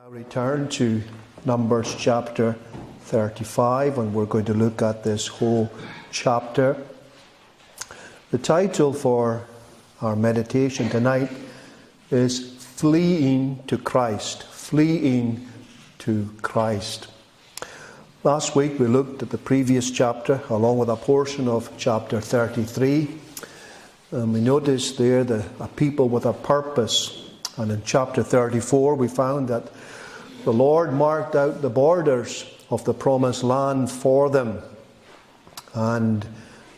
Now return to Numbers chapter 35, and we're going to look at this whole chapter. The title for our meditation tonight is Fleeing to Christ. Fleeing to Christ. Last week we looked at the previous chapter along with a portion of chapter 33. And we noticed there a people with a purpose. And in chapter 34 we found that the Lord marked out the borders of the promised land for them. And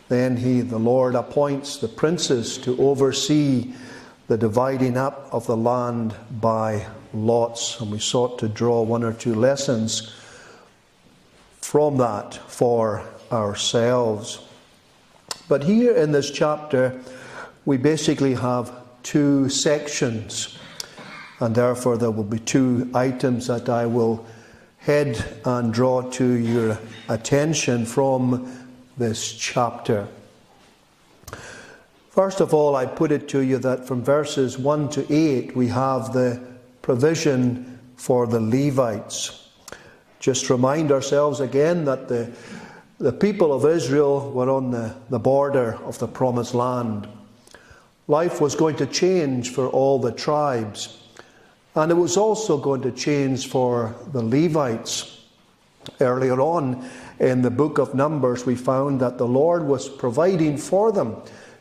then the Lord appoints the princes to oversee the dividing up of the land by lots. And we sought to draw one or two lessons from that for ourselves. But here in this chapter we basically have two sections. And therefore there will be two items that I will head and draw to your attention from this chapter. First of all, I put it to you that from verses 1 to 8 we have the provision for the Levites. Just remind ourselves again that the people of Israel were on the border of the promised land. Life was going to change for all the tribes. And it was also going to change for the Levites. Earlier on in the book of Numbers, we found that the Lord was providing for them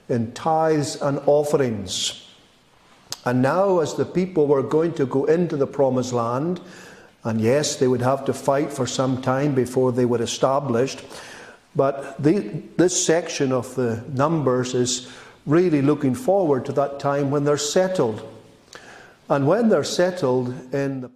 in tithes and offerings. And now, as the people were going to go into the promised land, and yes, they would have to fight for some time before they were established, but this section of the Numbers is really looking forward to that time when they're settled. And when they're settled in the